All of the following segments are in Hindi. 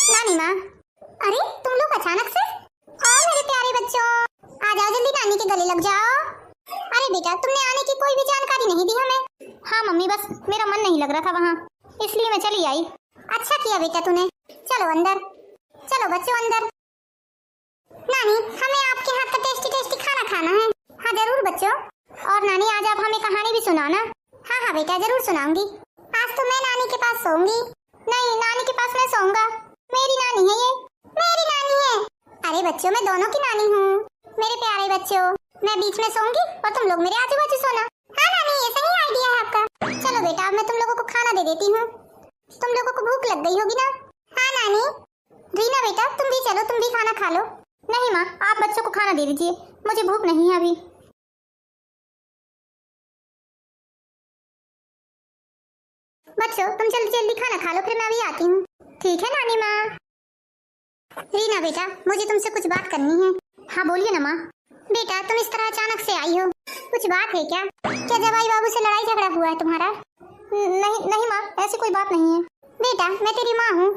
नानी माँ। अरे तुम लोग अचानक से? आओ मेरे प्यारे बच्चों, आ जाओ जल्दी, नानी के गले लग जाओ। अरे बेटा, तुमने आने की कोई भी जानकारी नहीं दी हमें। हाँ मम्मी, बस मेरा मन नहीं लग रहा था वहाँ, इसलिए मैं चली आई। अच्छा किया बेटा तूने। चलो अंदर, चलो बच्चों अंदर। नानी, हमें आपके हाथ का टेस्टी टेस्टी खाना खाना है। हाँ जरूर बच्चों। और नानी, आज आप हमें कहानी भी सुनाना। हाँ हाँ बेटा, जरूर सुनाऊंगी। आज तो मैं नानी के पास सोऊंगी। नहीं, नानी के पास मैं सोऊंगा। मेरी नानी है ये, मेरी नानी है। अरे बच्चों, मैं दोनों की नानी हूँ। मेरे प्यारे बच्चों, मैं बीच में सोऊंगी और तुम लोग मेरे आजू बाजू सोना। हाँ नानी, ये सही आइडिया है आपका। चलो बेटा, अब मैं तुम लोगों को खाना दे देती हूँ। तुम लोगों को भूख लग गई होगी ना? हाँ नानी। रीना बेटा, तुम भी चलो, तुम भी खाना खा लो। नहीं माँ, आप बच्चों को खाना दे दीजिए, मुझे भूख नहीं है अभी। बच्चों तुम जल्दी जल्दी खाना खा लो, फिर मैं अभी आती हूँ। ठीक है नानी माँ। रीना बेटा, मुझे तुमसे कुछ बात करनी है। हाँ बोलिए ना माँ। बेटा, तुम इस तरह अचानक से आई हो, कुछ बात है क्या? क्या जवाई बाबू से लड़ाई झगड़ा हुआ है तुम्हारा? नहीं नहीं माँ, ऐसी कोई बात नहीं है। बेटा, मैं तेरी माँ हूँ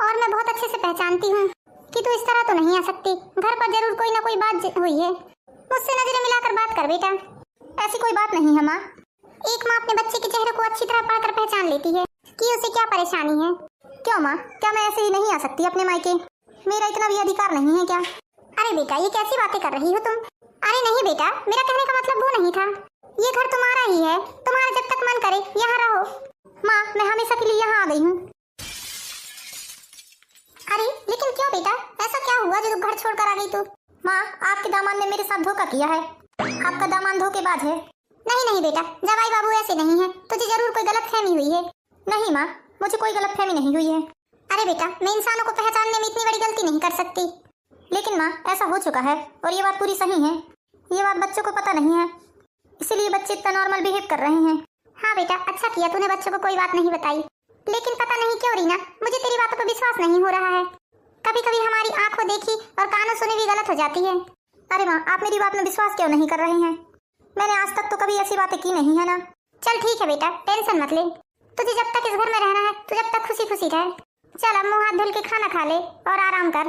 और मैं बहुत अच्छे से पहचानती हूँ कि तू इस तरह तो नहीं आ सकती। घर पर जरूर कोई ना कोई बात हुई है। मुझसे नजरें मिलाकर बात कर बेटा। ऐसी कोई बात नहीं है माँ। एक माँ अपने बच्चे के चेहरे को अच्छी तरह पढ़कर पहचान लेती है कि उसे क्या परेशानी है। क्यों माँ, क्या मैं ऐसे ही नहीं आ सकती अपने मायके? मेरा इतना भी अधिकार नहीं है क्या? अरे बेटा, ये कैसी बातें कर रही हो तुम? अरे नहीं बेटा, मेरा कहने का मतलब वो नहीं था। ये घर तुम्हारा ही है, तुम्हारा जब तक मन करे यहाँ रहो। माँ, मैं हमेशा के लिए यहाँ आ गई हूँ। अरे लेकिन क्यों बेटा, ऐसा क्या हुआ जो घर छोड़कर आ गई तू? माँ, आपके दामाद ने मेरे साथ धोखा किया है। आपका दामाद धोखेबाज है। नहीं नहीं बेटा, जवाई बाबू ऐसे नहीं है, तुझे जरूर कोई गलतफहमी हुई है। नहीं माँ, मुझे कोई गलतफहमी नहीं हुई है। अरे बेटा, मैं इंसानों को पहचानने में इतनी बड़ी गलती नहीं कर सकती। लेकिन माँ, ऐसा हो चुका है और ये बात पूरी सही है। ये बात बच्चों को पता नहीं है, इसलिए बच्चे इतना नॉर्मल बिहेव कर रहे हैं। हाँ बेटा, अच्छा किया तूने बच्चों को कोई बात नहीं बताई। लेकिन पता नहीं क्यों रीना, मुझे तेरी बातों पर विश्वास नहीं हो रहा है। कभी कभी हमारी आंखों देखी और कानों सुनी भी गलत हो जाती है। अरे माँ, आप मेरी बात में विश्वास क्यों नहीं कर रहे हैं? मैंने आज तक तो कभी ऐसी बातें की नहीं है ना। चल ठीक है बेटा, टेंशन मत ले। तुझे जब तक इस घर में रहना है तो जब तक खुशी खुशी रहे। चल अब मुँह हाथ धुल के खाना खा ले और आराम कर।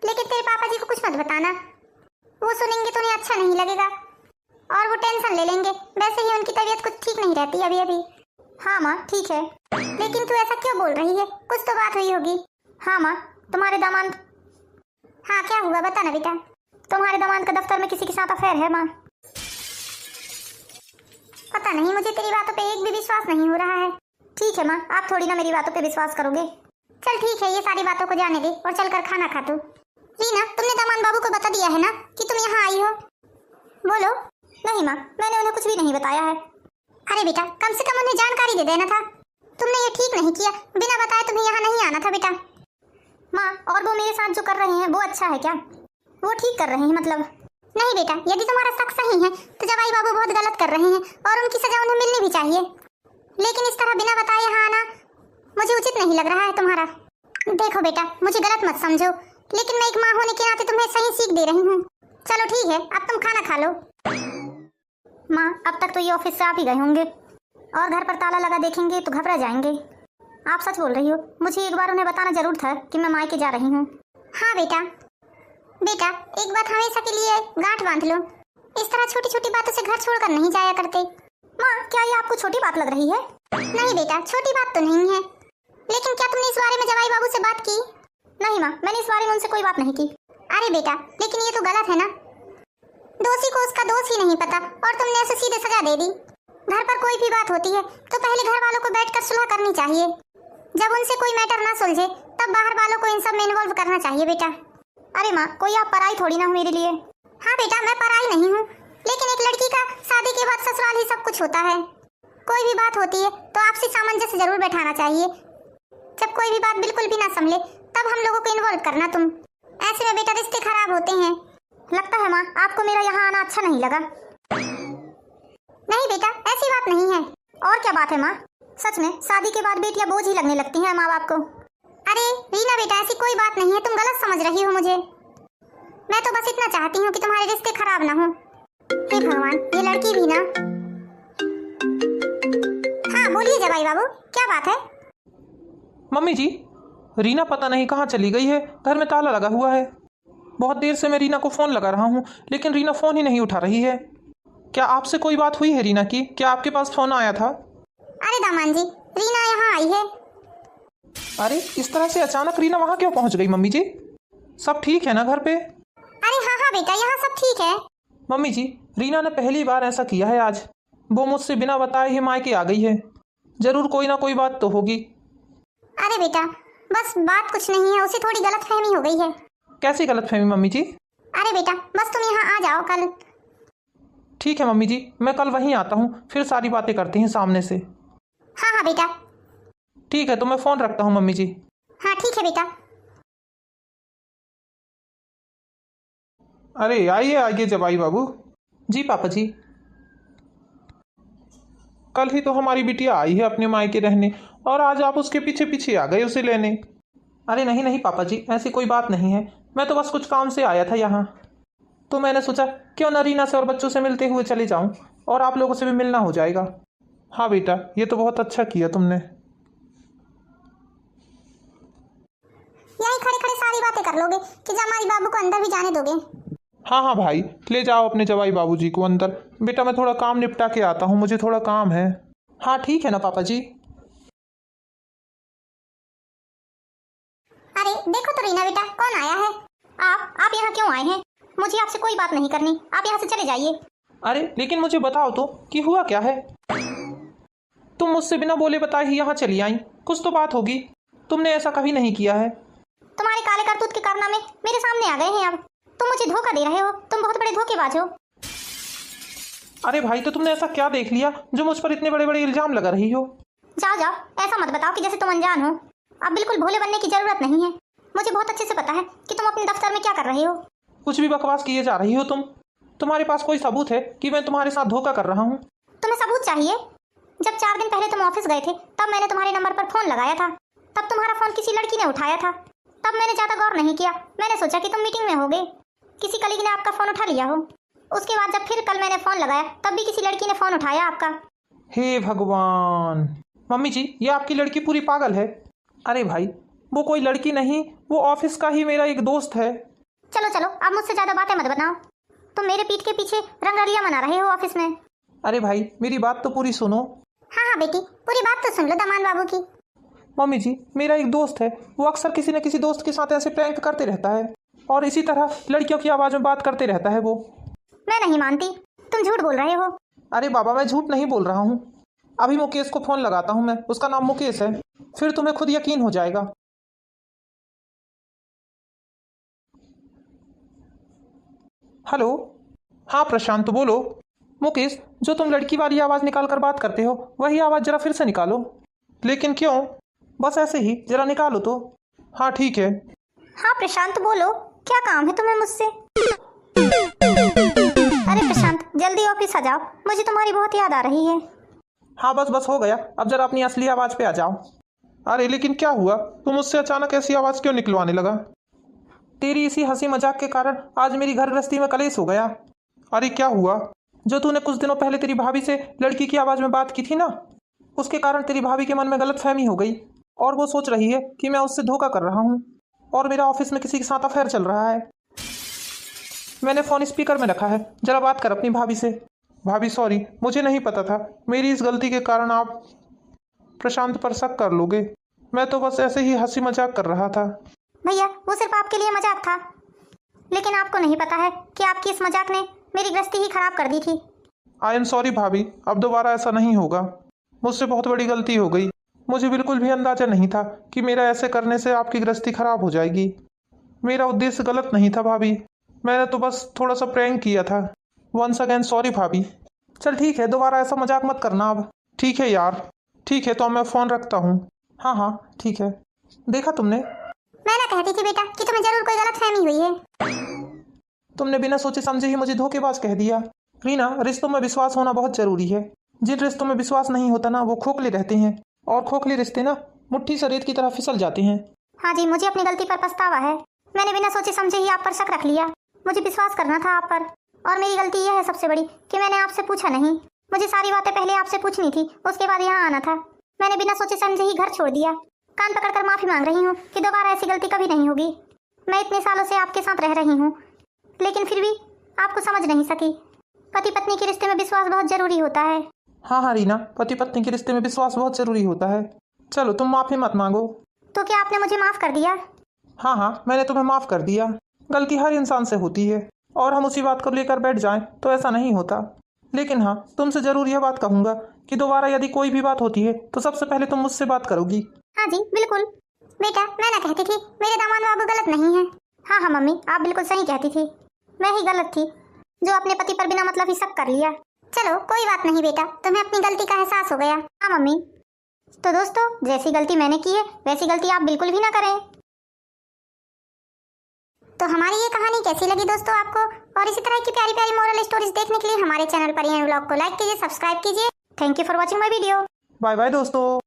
लेकिन तेरे पापा जी को कुछ मत बताना, वो सुनेंगे तो उन्हें अच्छा नहीं लगेगा और वो टेंशन ले लेंगे। वैसे ही उनकी तबीयत कुछ ठीक नहीं रहती अभी अभी। हाँ माँ ठीक है, लेकिन तू ऐसा क्यों बोल रही है? कुछ तो बात हुई होगी। हाँ माँ, तुम्हारे दामाद। हाँ क्या हुआ, बता ना बेटा। तुम्हारे दामाद का दफ्तर में किसी के साथ अफेयर है माँ। पता नहीं, मुझे तेरी बातों पे एक भी विश्वास नहीं हो रहा है। ठीक है माँ, आप थोड़ी ना मेरी बातों पे विश्वास करोगे। चल ठीक है, ये सारी बातों को जाने दे और चलकर खाना खा तू। रीना, तुमने दामाद बाबू को बता दिया है ना कि तुम यहाँ आई हो? बोलो। नहीं माँ, मैंने उन्हें कुछ भी नहीं बताया है। अरे बेटा, कम से कम उन्हें जानकारी दे देना था। तुमने ये ठीक नहीं किया, बिना बताए तुम्हें यहाँ नहीं आना था बेटा। माँ, और वो मेरे साथ जो कर रहे हैं वो अच्छा है क्या? वो ठीक कर रहे हैं मतलब? नहीं बेटा, यदि तुम्हारा शक सही है तो जवाई बाबू बहुत गलत कर रहे हैं और उनकी सजा उन्हें मिलनी भी चाहिए। लेकिन इस तरह बिना बताए यहाँ आना मुझे उचित नहीं लग रहा है तुम्हारा। देखो बेटा, मुझे गलत मत समझो, लेकिन मैं एक माँ होने के नाते तुम्हें सही सीख दे रही हूँ। चलो ठीक है, अब तुम खाना खा लो। माँ, अब तक तो ये ऑफिस से आप ही गए होंगे और घर पर ताला लगा देखेंगे तो घबरा जाएंगे। आप सच बोल रही हो, मुझे एक बार उन्हें बताना जरूर था कि मैं मायके जा रही हूँ। हाँ बेटा, बेटा एक बात हमेशा के लिए गांठ बांध लो, इस तरह छोटी छोटी बातों से घर छोड़कर नहीं जाया करते। माँ, क्या ये आपको छोटी बात लग रही है? नहीं बेटा, छोटी बात तो नहीं है, लेकिन क्या तुमने इस बारे में जवाई बाबू से बात की? नहीं माँ, मैंने इस बारे में उनसे कोई बात नहीं की। अरे बेटा, लेकिन ये तो गलत है ना। दोषी को उसका दोष ही नहीं पता और तुमने उसे सीधे सजा दे दी। घर पर कोई भी बात होती है तो पहले घर वालों को बैठकर सुलह करनी चाहिए। जब उनसे कोई मैटर ना सुलझे तब बाहर वालों को इन सब में इन्वॉल्व करना चाहिए बेटा। अरे माँ, कोई आप पराई थोड़ी ना हो मेरे लिए। हाँ बेटा, मैं पराई नहीं हूँ, लेकिन एक लड़की का शादी के बाद ससुराल ही सब कुछ होता है। कोई भी बात होती है तो आपसी सामंजस्य जरूर बैठाना चाहिए। जब कोई भी बात बिल्कुल भी ना संभले तब हम लोगों को इन्वॉल्व करना तुम। ऐसे में बेटा रिश्ते खराब होते हैं। लगता है माँ, आपको मेरा यहाँ आना अच्छा नहीं लगा। नहीं बेटा, ऐसी बात नहीं है। और क्या बात है माँ? सच में शादी के बाद बेटियां बोझ ही लगने लगती हैं माँ बाप को। अरे रीना बेटा, ऐसी कोई बात नहीं है, तुम गलत समझ रही हो मुझे। मैं तो बस इतना चाहती हूँ कि तुम्हारे रिश्ते खराब ना हो। हे भगवान, ये लड़की भी ना। हाँ बोलिए जवाई बाबू, क्या बात है? मम्मी जी, रीना पता नहीं कहाँ चली गई है, घर में ताला लगा हुआ है। बहुत देर से मैं रीना को फ़ोन लगा रहा हूँ, लेकिन रीना फ़ोन ही नहीं उठा रही है। क्या आपसे कोई बात हुई है रीना की? क्या आपके पास फ़ोन आया था? अरे दामान जी, रीना यहाँ आई है। अरे इस तरह से अचानक रीना वहाँ क्यों पहुँच गई मम्मी जी? सब ठीक है ना घर पे? अरे हाँ हाँ बेटा, यहाँ सब ठीक है। मम्मी जी, रीना ने पहली बार ऐसा किया है आज। वो मुझसे बिना बताए ही मायके आ गई है। जरूर कोई ना कोई बात तो होगी। अरे बेटा, बस बात कुछ नहीं है, उसे थोड़ी गलतफहमी हो गई है। कैसी गलतफहमी मम्मी जी? अरे बेटा, बस तुम यहाँ आ जाओ कल। ठीक है मम्मी जी, मैं कल वहीं आता हूँ, फिर सारी बातें करते हैं सामने से। हाँ हाँ बेटा। ठीक है, तो मैं फ़ोन रखता हूँ मम्मी जी। हाँ ठीक है बेटा। अरे आइए आइए जवाई बाबू। जी पापा जी। कल ही तो हमारी बिटिया आई है अपने मायके रहने, और आज आप उसके पीछे पीछे आ गए उसे लेने। अरे नहीं नहीं पापा जी, ऐसी कोई बात नहीं है। मैं तो बस कुछ काम से आया था यहाँ, तो मैंने सोचा क्यों न रीना से और बच्चों से मिलते हुए चले जाऊँ, और आप लोगों से भी मिलना हो जाएगा। हाँ बेटा, ये तो बहुत अच्छा किया तुमने। यही खड़े खड़े सारी बातें कर लोगे कि जमाई बाबू को अंदर भी जाने दोगे? हाँ हाँ भाई, ले जाओ अपने जवाई बाबूजी को अंदर। बेटा मैं थोड़ा काम निपटा के आता हूँ, मुझे थोड़ा काम है। हाँ ठीक है ना पापा जी। अरे देखो तो रीना बेटा, कौन आया है? आप यहाँ क्यों आए हैं? मुझे आपसे कोई बात नहीं करनी, आप यहाँ से चले जाइए। अरे लेकिन मुझे बताओ तो कि हुआ क्या है? तुम मुझसे बिना बोले बताए ही यहाँ चली आई। कुछ तो बात होगी, तुमने ऐसा कभी नहीं किया है। तुम्हारे काले करतूत के कारनामे मेरे सामने आ गए हैं अब। तुम मुझे धोखा दे रहे हो, तुम बहुत बड़े धोखेबाज हो। अरे भाई, तो तुमने ऐसा क्या देख लिया जो मुझ पर इतने बड़े बड़े इल्जाम लगा रही हो? जाओ जाओ, ऐसा मत बताओ कि जैसे तुम अनजान हो। अब बिल्कुल भोले बनने की जरूरत नहीं है। मुझे बहुत अच्छे से पता है कि तुम अपने दफ्तर में क्या कर रहे हो। कुछ भी बकवास किए जा रही हो तुम। तुम्हारे पास कोई सबूत है कि मैं तुम्हारे साथ धोखा कर रहा हूँ? तुम्हें सबूत चाहिए? जब 4 दिन पहले तुम ऑफिस गए थे, तब मैंने तुम्हारे नंबर पर फोन लगाया था। तब तुम्हारा फोन किसी लड़की ने उठाया था। तब मैंने ज्यादा गौर नहीं किया, मैंने सोचा कि तुम मीटिंग में होगे, किसी कलीग ने आपका फोन उठा लिया हो। उसके बाद जब फिर कल मैंने फोन लगाया, तब भी किसी लड़की ने फोन उठाया आपका। हे भगवान! मम्मी जी, ये आपकी लड़की पूरी पागल है। अरे भाई, वो कोई लड़की नहीं, वो ऑफिस का ही मेरा एक दोस्त है। चलो चलो, अब मुझसे ज्यादा बातें मत बनाओ। तुम मेरे पीठ के पीछे रंगरलियां मना रहे हो ऑफिस में। अरे भाई, मेरी बात तो पूरी सुनो। हाँ हाँ बेटी, पूरी बात तो सुन लो दामान बाबू की। मम्मी जी, मेरा एक दोस्त है, वो अक्सर किसी न किसी दोस्त के साथ ऐसे प्रैंक करते रहता है, और इसी तरह लड़कियों की आवाज़ में बात करते रहता है वो। मैं नहीं मानती, तुम झूठ बोल रहे हो। अरे बाबा, मैं झूठ नहीं बोल रहा हूँ। अभी मुकेश को फ़ोन लगाता हूँ मैं, उसका नाम मुकेश है, फिर तुम्हें खुद यकीन हो जाएगा। हेलो। हाँ प्रशांत, बोलो। मुकेश, जो तुम लड़की वाली आवाज़ निकाल कर बात करते हो, वही आवाज़ जरा फिर से निकालो। लेकिन क्यों? बस ऐसे ही, जरा निकालो तो। हाँ ठीक है। हाँ प्रशांत बोलो, क्या काम है तुम्हें मुझसे? अरे प्रशांत, जल्दी ऑफिस आ जाओ, मुझे तुम्हारी बहुत याद आ रही है। हाँ बस बस हो गया, अब जरा अपनी असली आवाज़ पे आ जाओ। अरे लेकिन क्या हुआ, तुम मुझसे अचानक ऐसी आवाज़ क्यों निकलवाने लगा? तेरी इसी हंसी मजाक के कारण आज मेरी घर गृहस्थी में कलेश हो गया। अरे क्या हुआ? जो तूने कुछ दिनों पहले तेरी भाभी से लड़की की आवाज़ में बात की थी ना, उसके कारण तेरी भाभी के मन में गलतफहमी हो गई, और वो सोच रही है कि मैं उससे धोखा कर रहा हूँ, और मेरा ऑफिस में किसी के साथ अफेयर चल रहा है। मैंने फ़ोन स्पीकर में रखा है, जरा बात कर अपनी भाभी से। भाभी सॉरी, मुझे नहीं पता था, मेरी इस गलती के कारण आप प्रशांत पर शक कर लोगे। मैं तो बस ऐसे ही हंसी मजाक कर रहा था। भैया, वो सिर्फ आपके लिए मजाक था, लेकिन आपको नहीं पता है कि आपकी इस मजाक ने मेरी गृहस्थी ही खराब कर दी थी। आई एम सॉरी भाभी, अब दोबारा ऐसा नहीं होगा। मुझसे बहुत बड़ी गलती हो गई। मुझे बिल्कुल भी अंदाजा नहीं था कि मेरा ऐसे करने से आपकी गृहस्थी खराब हो जाएगी। मेरा उद्देश्य गलत नहीं था भाभी, मैंने तो बस थोड़ा सा प्रैंक किया था। वंस अगेन सॉरी भाभी। चल ठीक है, दोबारा ऐसा मजाक मत करना अब। ठीक है यार, ठीक है, तो मैं फ़ोन रखता हूँ। हाँ हाँ ठीक है। देखा तुमने, मैं ना कहती थी बेटा कि तुम्हें जरूर कोई गलतफहमी हुई है। तुमने बिना सोचे समझे ही मुझे धोखेबाज कह दिया। रीना, रिश्तों में विश्वास होना बहुत जरूरी है। जिन रिश्तों में विश्वास नहीं होता ना, वो खोखले रहते हैं, और खोखले रिश्ते ना मुट्ठी से रेत की तरह फिसल जाते हैं। हाँ जी, मुझे अपनी गलती पर पछतावा है। मैंने बिना सोचे समझे ही आप पर शक रख लिया। मुझे विश्वास करना था आप पर, और मेरी गलती यह है सबसे बड़ी कि मैंने आपसे पूछा नहीं। मुझे सारी बातें पहले आपसे पूछनी थी, उसके बाद यहाँ आना था। मैंने बिना सोचे समझे ही घर छोड़ दिया। कान पकड़कर माफी मांग रही हूँ कि दोबारा ऐसी गलती कभी नहीं होगी। मैं इतने सालों से आपके साथ रह रही हूँ, लेकिन फिर भी आपको समझ नहीं सकी। पति पत्नी के रिश्ते में विश्वास बहुत जरूरी होता है। हाँ हाँ रीना, पति पत्नी के रिश्ते में विश्वास बहुत जरूरी होता है। चलो तुम माफी मत मांगो। तो क्या आपने मुझे माफ कर दिया? हाँ हाँ, मैंने तुम्हें माफ कर दिया। गलती हर इंसान से होती है और हम उसी बात को लेकर बैठ जाएं तो ऐसा नहीं होता। लेकिन हाँ, तुमसे जरूर यह बात कहूंगा कि दोबारा यदि कोई भी बात होती है तो सबसे पहले तुम मुझसे बात करोगी। हाँ जी बिल्कुल। बेटा, मैं ना कहती थी मेरे दामाद बाबू गलत नहीं है। हाँ हाँ मम्मी, आप बिल्कुल सही कहती थी। मैं ही गलत थी जो अपने पति पर बिना मतलब ही शक कर लिया। चलो कोई बात नहीं बेटा, तुम्हें अपनी गलती का एहसास हो गया। हाँ मम्मी। तो दोस्तों, जैसी गलती मैंने की है वैसी गलती आप बिल्कुल भी ना करें। तो हमारी ये कहानी कैसी लगी दोस्तों आपको? और इसी तरह की प्यारी प्यारी मोरल स्टोरीज देखने के लिए हमारे चैनल पर यह व्लॉग को लाइक कीजिए, सब्सक्राइब कीजिए। Thank you for watching my video. Bye bye दोस्तों।